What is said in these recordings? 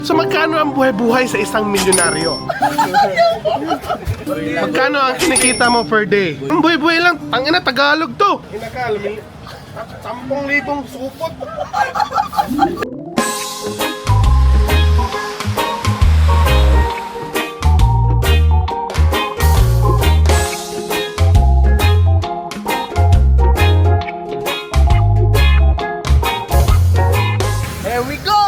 So magkano ang buhay-buhay sa isang milyonaryo? Magkano ang kinikita mo per day? Ang buhay-buhay lang, tangina Tagalog to. Inakal, 10,000 supot. Here we go!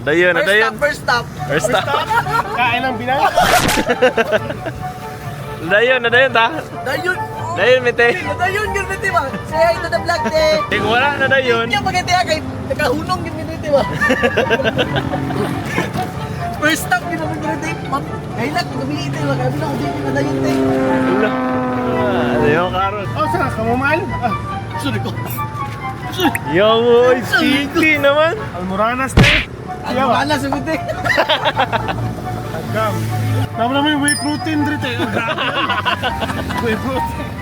Nadayon. First stop. Kain ng binang. Nadayon ta. Dayon! Dayon mite. Dayon yun, Miti ba? Say hi to the vlog, te! Kung wala nadayon. Yung maganda kay nakahunong yun, Miti ba? First stop yun naman yun, te! Ma'am, ngayon lang, gamitin, te! Magabi na ako dito na dayon, te! Nadayon karon. Oh, saan ka mo, mahal? Sorry ko! Yo boy, chiki naman. Almoranas, te. Ano ba na, sagot, te? Agam. Tama naman yung whey protein dito, eh. Ang grabe yan. Whey protein.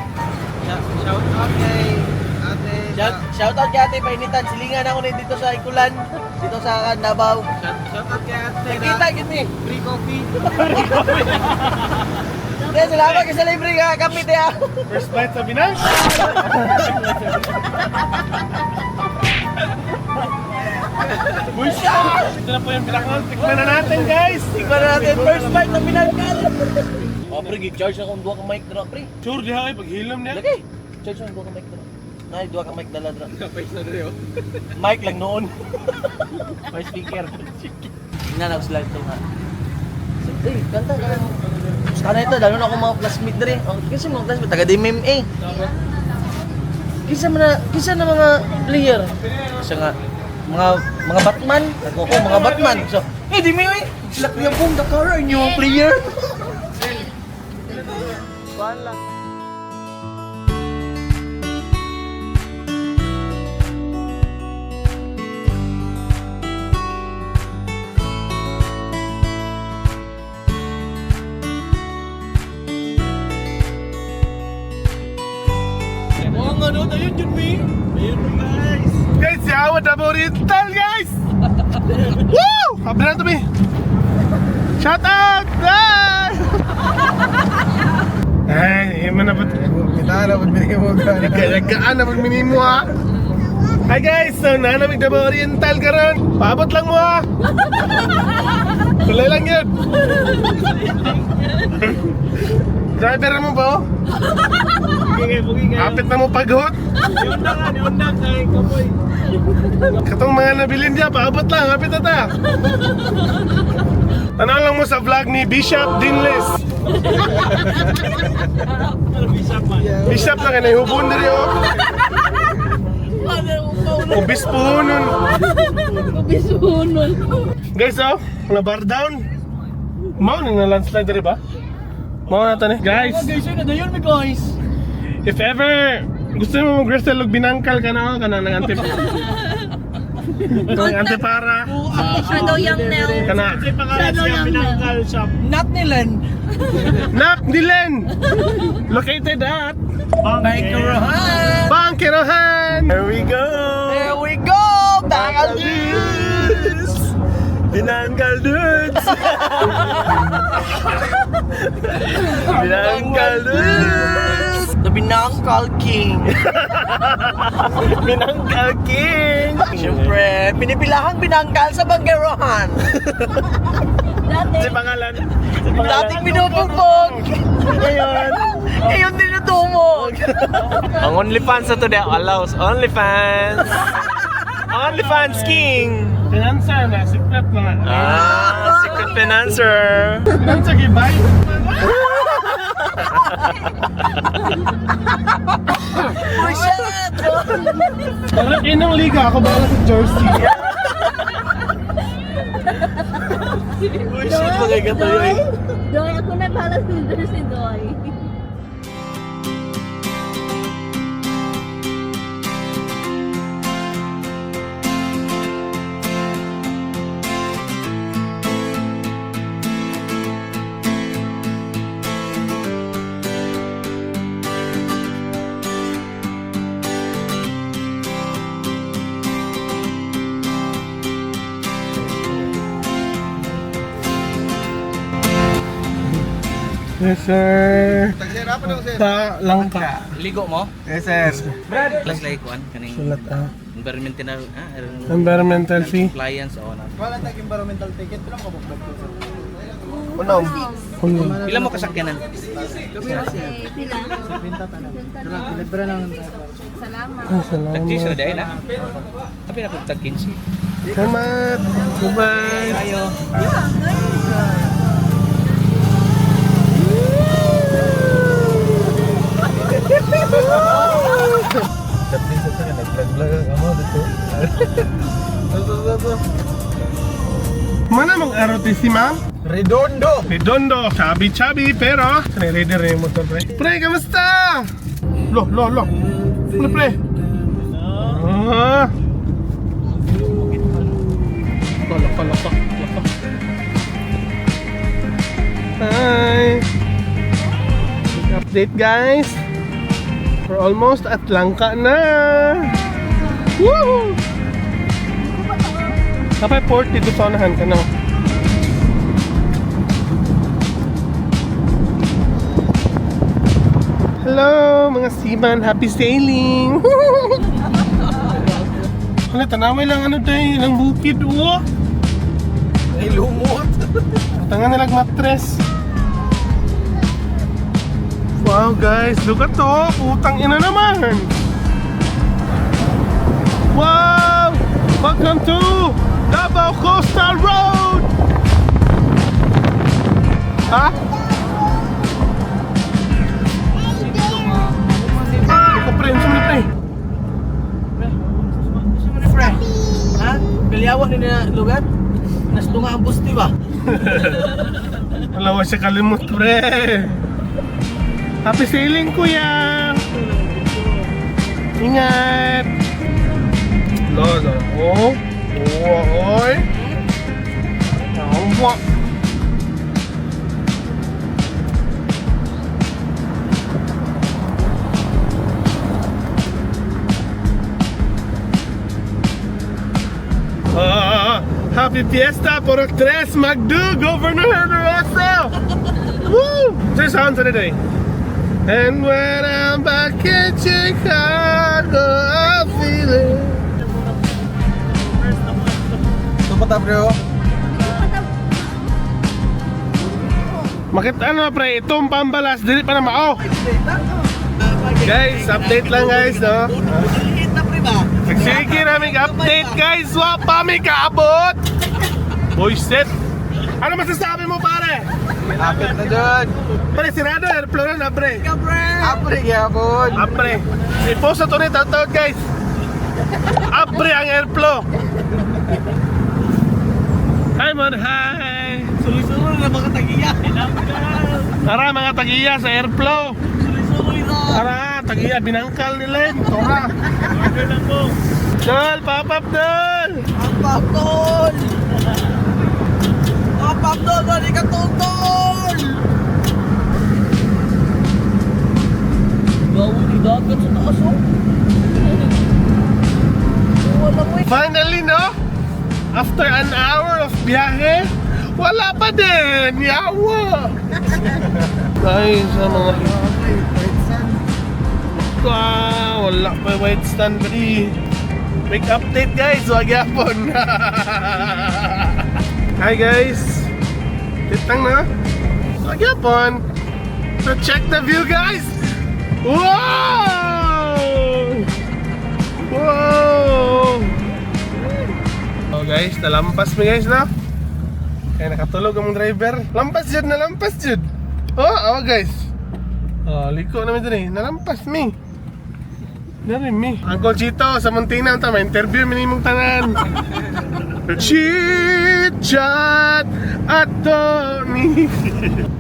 Shoutout kay Ate Painitan. Silingan ako na dito sa Ikulan. Dito sa Davao. Shoutout kay Ate. Nakita, gini. Free coffee. Salamat ka sa libre ka, kapit, te, ah. First bite sa binang. Bullshit! Ito na po yung binang. Tikman na natin, guys. Tingnan na natin, first bite ng binangkal. Oh, pre, gig-charge akong duha ka mic dra, pre. Sure, di ha, paghilom niya. Lagay. Charge akong duha ka mic dra. Nay, duha ka mic dala dra. Kapay sa rin Mic lang noon. May speaker. Tingnan ako sila ito nga. Eh, kanta ka lang. Sana ito, lalo na akong mga classmate na rin. Kasi mga classmate, taga-DMMA. Kisa na mga player. Kasi nga, mga Batman. Ako mga Batman. So, di mo eh. Sila kuya pong Dakar, inyo mga player. Kuhan lang. Guys, si Awa Davao Oriental, guys! Woo! Habi na to, me. Shout out! Ay, man na ba't? Kita na ba't minimog ka? Nagkaan na ba't minimo, ha? Hi guys! So, nanamig Davao Oriental ka ron. Paabot lang mo, ha? Kulay lang yun. Driver mo ba, oh? Kapit na mo paghot. Niundan kay kapoy. Katong mga nabilin niya, paabot lang, kapit na ta. Tanaw lang mo sa vlog ni Bishop Dinless. Bishop na kanay hubon na rin, oh. Obispo nun. Guys, oh, mga bar down. Mau na landslide rin ba? Mau na ito ni. Guys, if ever gusto mo mag-wrestle og binangkal ka na, ka na ng antipara. Shadow Young Nell. Ka na. Shadow Young Nell. Not nilan. Nap Dilen! Located at Bangkirahan. Bangkirahan! Here we go! There we go! Bangal Dudes! Binangkal dudes. Binangkal dudes. The Binangkal King. Binangkal king. Siyempre, pinipilahang binangkal sa Bangkirahan. Si pangalan. Dating binubugbog. Ngayon din natumog. Ang OnlyFans na to de allows OnlyFans. OnlyFans king. Financer na, secret na nga. Secret financer. Financer gibay? Bullshit! Parang inang liga ako ba sa jersey? Bullshit mga gatoy. Doy, ako na bahala si Doy. Yes, sir. Sir, apa daw, sir? Ta langka. Ligo mo? Yes, sir. Plus like kuan kaning Sulat environmental environmental fee. compliance o na. Wala tayong environmental ticket. Pila mo kabukbag ko, sir? Unong. Pila mo kasakyanan? Pila? Libre lang. Salamat. Salamat. Tag-cheese na dahil ah. Tapi na kung tag-15. Salamat. Bye-bye. Ayo. Mana mang ROTC, ma'am? Redondo. Redondo, chubby pero rider na yung motor, pre. Pre, kamusta? Lo. Pre. Ah. Loko. Hi. Big update, guys. We're almost at Langka na. Woo! Kapay 40 to saunahan ka na. Hello, mga seaman. Happy sailing. Hala, tanaway lang ano tayo, ilang bukid. Oh. Ay, lumot. Tangan nilang matres. Wow, guys. Look at to. Putang ina naman. Wow! Welcome to Davao Coastal Road! Ha? Ito pre, ano mo pre? Ha? Kaliawan ni na lugar? Nastunga ang bus, di ba? Wala siya kalimut pre. Happy sailing kuya! Ingat! Lolo. Oh. Oy. Awa. Happy Fiesta por el 3 Magdu Governor Hermoso. Woo! Say sounds of the day. And when I'm back in Chicago, I feel it. Ito pa bro. Makit ano pre, itong pambalas, dili pa na mao. Guys, update lang guys, no? Sige namin update guys, wapa mi kaabot. Boyset. Ano masasabi mo pare? Apit na dyan. Pre, sirado, airflow na pre. Apre, yapon. Apre. I-post na to ni taut guys. Apre ang airflow. Hi mon, hi. Suloy-suloy na mga tagiya. Tara mga tagiya sa airflow. Suloy-suloy na. Tara, tagiya, binangkal nila. Tara. Dol, papap dol. Ang papdol! Ang papdol! Bali ka tutol! Gawin ni dagat sa taas oh. Wala mo eh. Finally, no? After an hour of biyahe, wala pa din. Yawa. Guys, mga... Wala pa white stand pa di. Big update guys, wag yapon. Hi guys. Titang na. Wag yapon. So check the view guys. Wow! Wow! So guys, nalampas mi guys na. Kaya nakatulog ang driver. Lampas jud na lampas jud. Oh guys. Oh, liko namin dun eh. Nalampas mi. Dari mi. Uncle Chito sa Muntina ta ma-interview minimong tanan. Chit chat at Tony.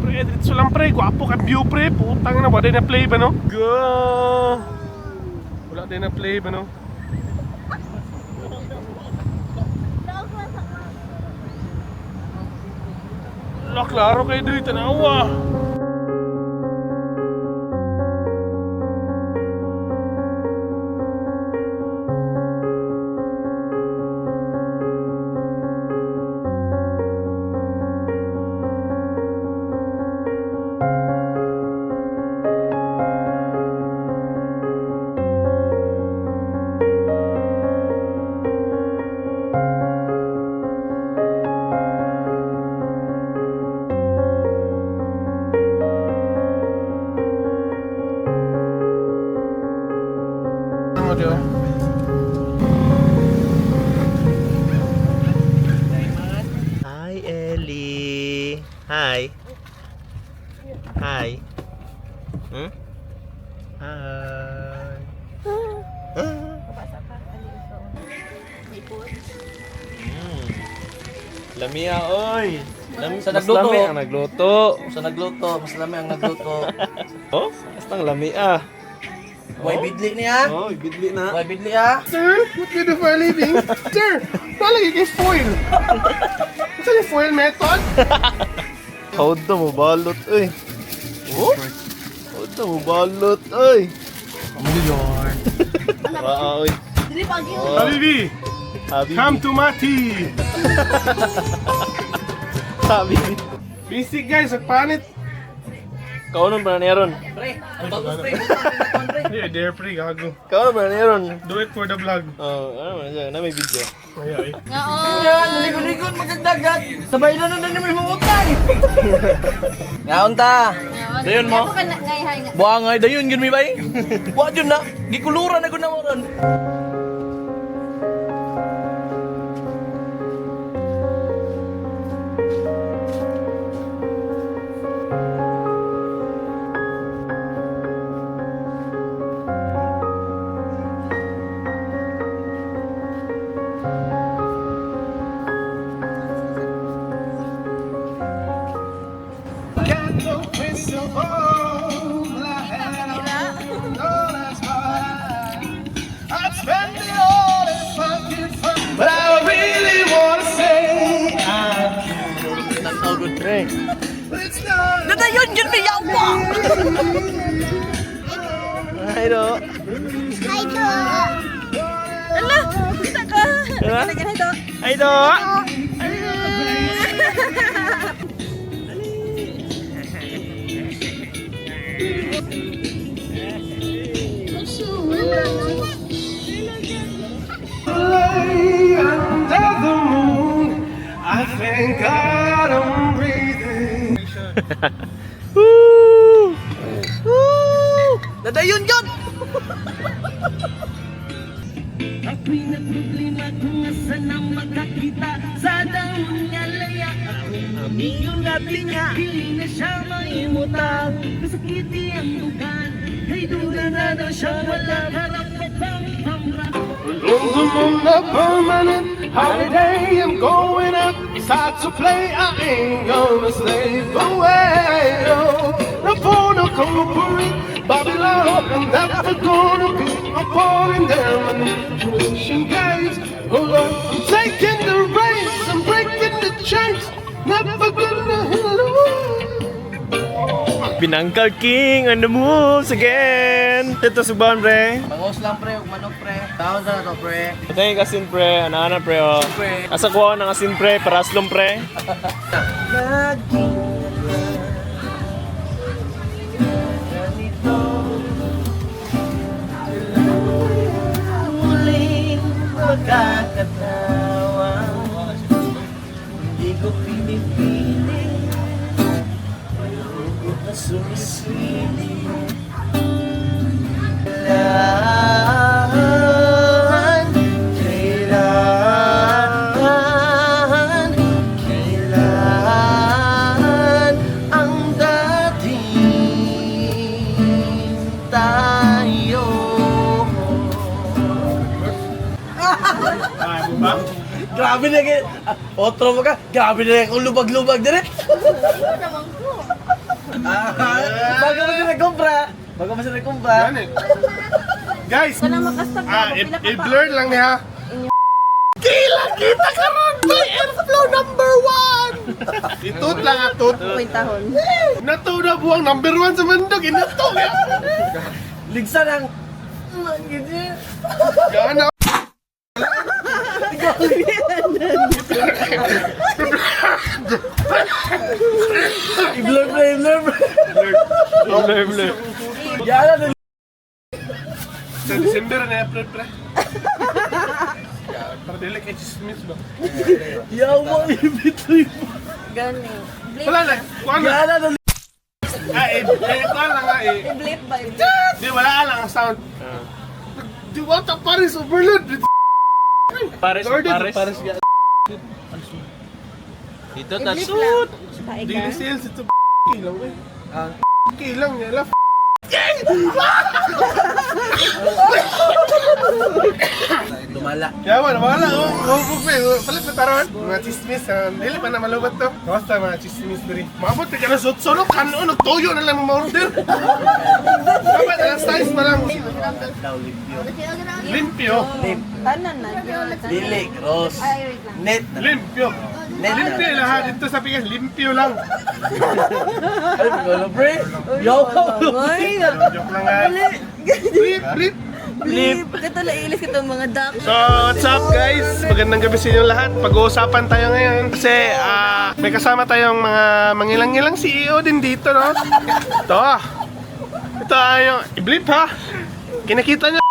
Pre, dito lang pre, gwapo ka view pre. Putang na, wala na play ba no? Go. Wala din na play ba no? Wala klaro kayo dito tanawa. Hi. Hi. Hmm? Hi. Lamia, oy. Sa Mas nagluto. lami ang nagluto. Sa nagluto, mas lami ang nagluto. Oh, basta ang lamia. Way bidli niya. Oh, bidli na. Way bidli ah. Sir, what you do for a living? Sir, nalagay kay foil. Ito yung foil method? Haud na mo balot, oy. Oh? Haud na mo balot, oy. Wow, oy. Oh, Habibi, Habibi. come to Mati. Habibi. Basic guys, magpanit. Kaunon ba na niyaron? Pre, ang bago pre. Yeah, dare pre, gago. Kaunon ba na niyaron? Do it for the vlog. Oh, ano man siya? Na may video. Ay, ay. Yan, naligon-ligon magagdagat. Sabay na na may mamutay. Ngaon ta. Dayon mo? Buangay dayon gid mi bay. Wa jud na. Gikuluran na gud na mo ron. But I really wanna say That's all good pre. it's not. Nadayon gid mi yawa. Ay, do. Ala, kita ka. Kita ito. Ay, do. Under the moon, I thank God I'm breathing. Woo! Nadayon jud. Ako'y nagproblema kung asa nang magkakita sa daon nga laya akong amiyon natin nga Pili na siya maimutang Kasakiti ang dugan Kay duda na daw siya wala Harap pa bang pamra I'm on a permanent holiday. I'm going out beside to play. I ain't gonna slave away. No phone, no corporate Babylon. I'm never gonna be a foreign manipulation guys. Hold on, I'm taking the race. I'm breaking the chains. Never gonna lose. Pinangkal King on the moves again. Dito suban, pre. Mangos lang pre, ug manok pre. Taon na to pre. Ito yung asin, pre. Ana-ana, pre, oh. Pre. Asa ko ng asin, pre. Paraslong, pre. Muling magkakatawa Hindi ko pinipiling Hindi ko sumisili Kailan ang dating tayo Grabe na kayo. Otro mo ka. Grabe na kung lubag-lubag din eh. Bago mo sila kumpra. Bago mo sila kumpra. Yan eh. Guys, Wala makastop i-blur lang niya. Kila kita karon by Airflow number 1. Itut lang atut. Tahon. Nato na buwang number 1 sa mundo. Ginato ya. Ligsa ng... Gana. I-blur pre, i-blur pre. Blur. Yan na. Sa December na April pre. Para dili kay chismis ba? Yawa, ibitoy mo. Gani. Wala na. Kuha na. Yan na. Kuha na nga eh. I-blip ba? Di wala lang ang sound. Di wata Paris overload. Pares. Paris. Dito I-blip tasut. lang. Tayo Daily ka. sales, ito kilang eh. Ah. Kilang niya, laf. Dumala. Yaman, wala, palit na taron. Mga chismis, dili pa na malubat to. Basta mga chismis diri. Maabot ka na sot-sunok, kanon, nagtuyo na lang ma-order. Dapat, alas size pa lang. Daw limpyo. Limpyo. Tanan na. Dili, cross. Ay, wait lang. Net. Limpyo. Limpyo lahat. Dito sa Pikas, limpyo lang. Ay, ano pre? Yo! Ay, Joke lang nga. Blip, blip. blip. Ito nailis ko itong mga duck. So, what's up guys? Magandang gabi sa inyo lahat. Pag-uusapan tayo ngayon. Kasi, may kasama tayong mga mangilang-ngilang CEO din dito, no? Ito yung i-blip ha. Kinakita nyo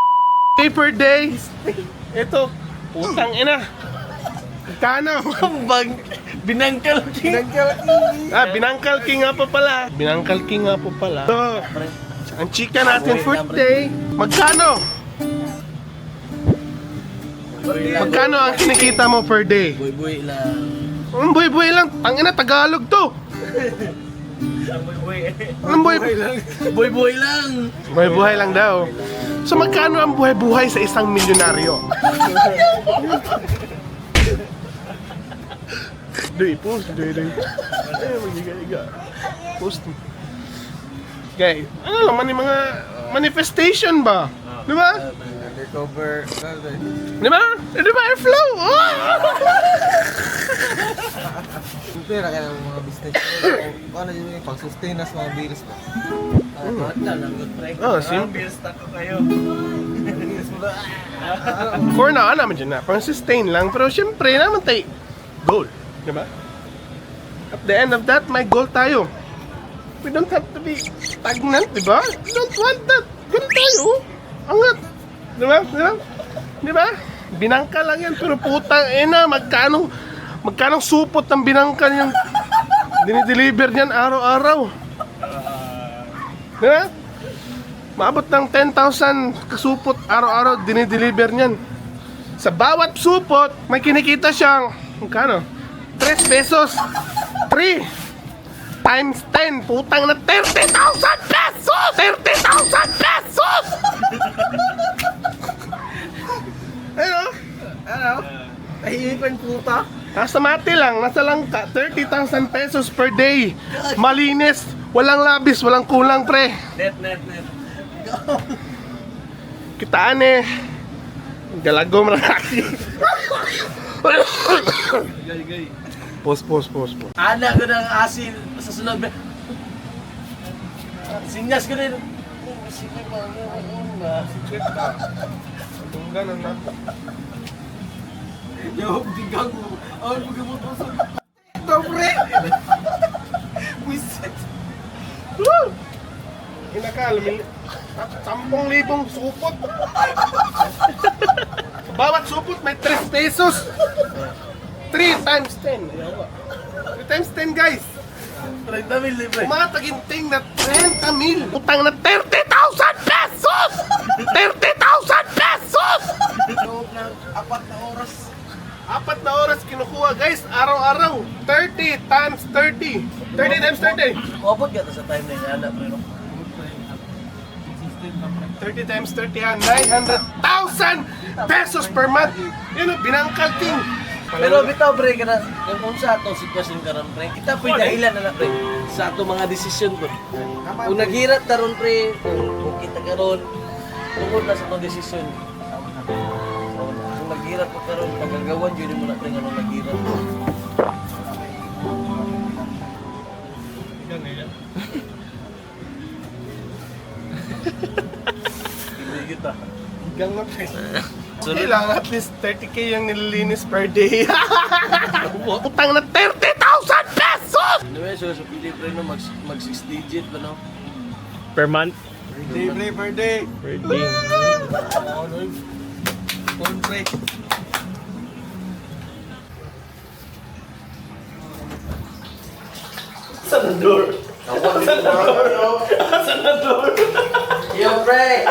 per day. Ito, putang ina. Kano? Bang! Binangkal king! Binangkal king nga po pala. Binangkal king nga po pala. So, ang chika natin for today, magkano? Magkano ang kinikita mo per day? Buy-buy lang. Ang buhay-buhay lang. Ang ina, Tagalog to. Ang buhay-buhay lang. Buy-buy lang! Buhay-buhay lang daw. So magkano ang buhay-buhay sa isang milyonaryo? Doy, post. Doy. Ay, magiga-iga. Post. Okay, ano naman yung mga manifestation ba? Di ba? Undercover. Di ba? Di ba? Airflow! Oh! Pera kaya ng mga business. Ano yun yung pang-sustain na sa mga bills ba? Mata lang, good pre. Oh, sim. For now, naman dyan na. Pang-sustain lang. Pero syempre, naman tayo goal. Di ba? At the end of that, may goal tayo. We don't have to be stagnant, di ba? We don't want that. Ganun tayo. Angat. Di ba? Di ba? Di ba? Binangka lang yan. Pero putang ina, magkano supot ng binangka yung dinideliver niyan araw-araw. Di ba? Maabot ng 10,000 kasupot araw-araw dinideliver niyan. Sa bawat supot, may kinikita siyang, magkano? 3 pesos. 3 times 10, putang na 30,000 pesos! 30,000 pesos! Ano? Tahimik puta. Nasa mati lang, nasa langka, 30,000 pesos per day. Malinis, walang labis, walang kulang, pre. Net. Kitaan eh. Galagom na natin. Gay. Pause. Ana ko ng asin sa sunod. Sinyas ko din. Sige ba? Tunggan na. Yo, bigang mo. Ay, magamoto sa... Ito, pre! Wisit! Woo! Inakal, 10,000 supot. Bawat supot may 3 pesos. 3 times 10. 3 times 10, guys. 30,000 libre. Mataginting na 30,000. Utang na 30,000 pesos! 30,000 pesos! Loob ng 4 na oras. 4 na oras kinukuha, guys. Araw-araw. 30 times 30. 30 times 30. Mabot ka sa time na yan, pre. 30 times 30 yan. 900,000 pesos per month. Yun o, binangkal king. Pero bitaw pre, kana kung sa ato sitwasyon karon pre, kita po'y dahilan na pre sa ato mga desisyon ko. Kung naghirat taron pre, kung kita karon tungod na sa atong desisyon. Kung naghirat ko karon, pagagawan jud mo na pre nga naghirat. Hindi kita. Gang na pre. Okay lang, at least 30k yung nililinis per day. Utang na 30,000 pesos! Anyway, so pili pre no mag 6 digit ba no? Per month? Per day. Per day. Phone pre. Yo pre!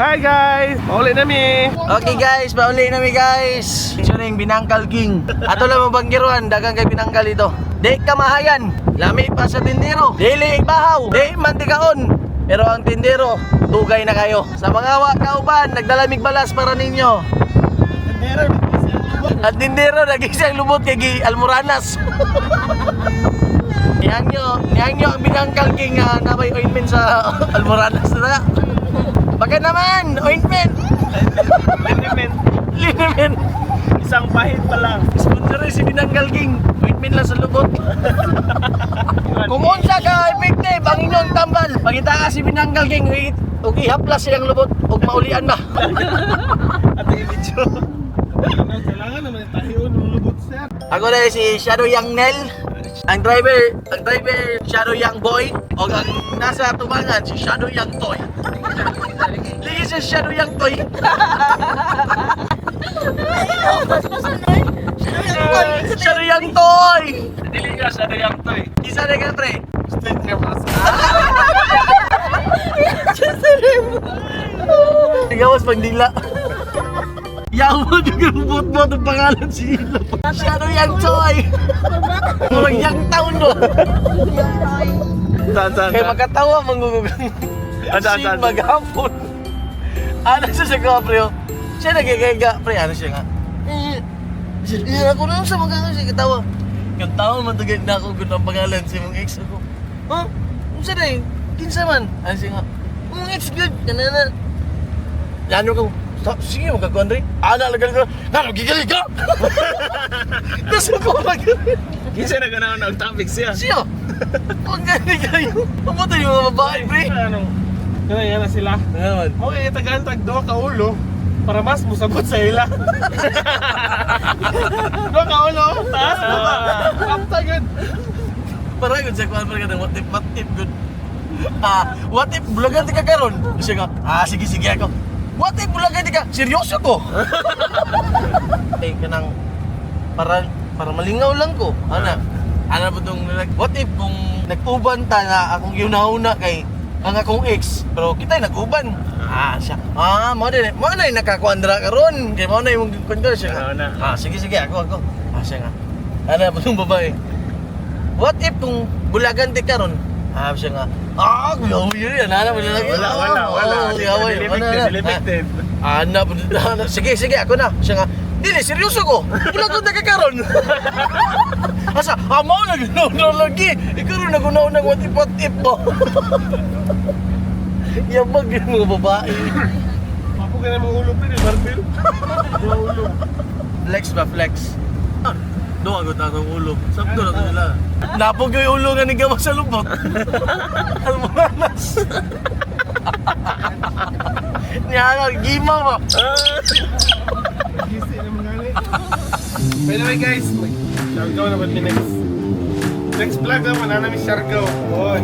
Hi guys! Mauli nami! Okay guys, pauli nami guys. Ito na yung Binangkal King. Ato lang mong banggiruan, dagang kay Binangkal ito. Di kamahayan, lami pa sa tindero. Dili bahaw, di mantikaon. Pero ang tindero, tugay na kayo. Sa mga kauban, nagdalamig balas para ninyo. At tindero, nag-isang lubot kay Almoranas. Niyan nyo ang Binangkal King na may ointment sa Almoranas na. Baka naman, ointment. Liniment. Isang pahit pa lang. Sponsor si Binangkal King. Ointment lang sa lubot. Kung unsa ka effective ang inyong tambal, pangita ka si Binangkal King, ug ihaplas siyang lubot ug maulian ba. At yung video. Kailangan naman tayo lulubot sir. Ako na si Shadow Young Nel. Ang driver Shadow Young Boy. O ang nasa tubangan si Shadow Young Toy. Lagi si Shadow Young Toy. Shadow Young Toy. Dili ka sa dayang to eh. Isa na ka pre. Tigawas pagdila. Yawa juga bot-bot ang pangalan si Ilo. Shadow Young Toy. Murang young town do. Saan? Kaya makatawa mangugugang. Si maghapon. Ano siya sa kapre? Siya nagigayga. Pre, ano siya nga? Ako na sa mga siya katawa. Yung taon man tagay na ako gud ang pangalan si mong ex ako. Ha? Ano siya rin? Kinsa man? Ano siya nga? Mong ex good. Kanana. Lano ko. Sige, magkakuan rin. Ana, lagal ko. Gigalig ka! Nasa ko magaling. Kinsa na ganaon ang topic siya. Siya! Huwag galing kayo. Pamatay yung mga babae, pre. Ano? Yan na sila. Ano naman? Okay, tagantag doon ka ulo para mas musabot sa ila. Doon ka ulo, taas mo ba? Kapta yun. Para yun sa kuhan, parang what if good. What if bulagan di ka karon? Siya nga, sige ako. What if bulagan di ka? Seryoso ko. Kanang, para malingaw lang ko. Ano ba itong, what if kung nag-uban ta na akong yunahuna kay ang akong ex, pero kita'y nag-uban. Siya. Mo na yung nakakuandra ka ron. Kaya mo na yung kuandra siya nga. Oo na. Sige, ako. Siya nga. Ano ba itong babae? What if kung bulagan di ka ron? Siya nga. Kuyaw yun yan. Ano ba lalaki? Wala. Delimited. Sige, ako na. Siya nga. Dili, seryoso ko. Bulagan di ka karon. Asa, mo na ginaw lagi. Ikaw rin nagunaw ng what if mo. Yamag yung mga babae. Ako ka na mga ulo pa rin, Marvel. Mga ulo. Flex ba, flex? Doon ako tatang ulo. Sakto na ito nila. Napog yung ulo nga ni Gawa sa lubot. Almoranas. Niya, gima mo. Gisi naman gani. By the way guys, Siargao na ba next vlog naman, namin Siargao. Boy.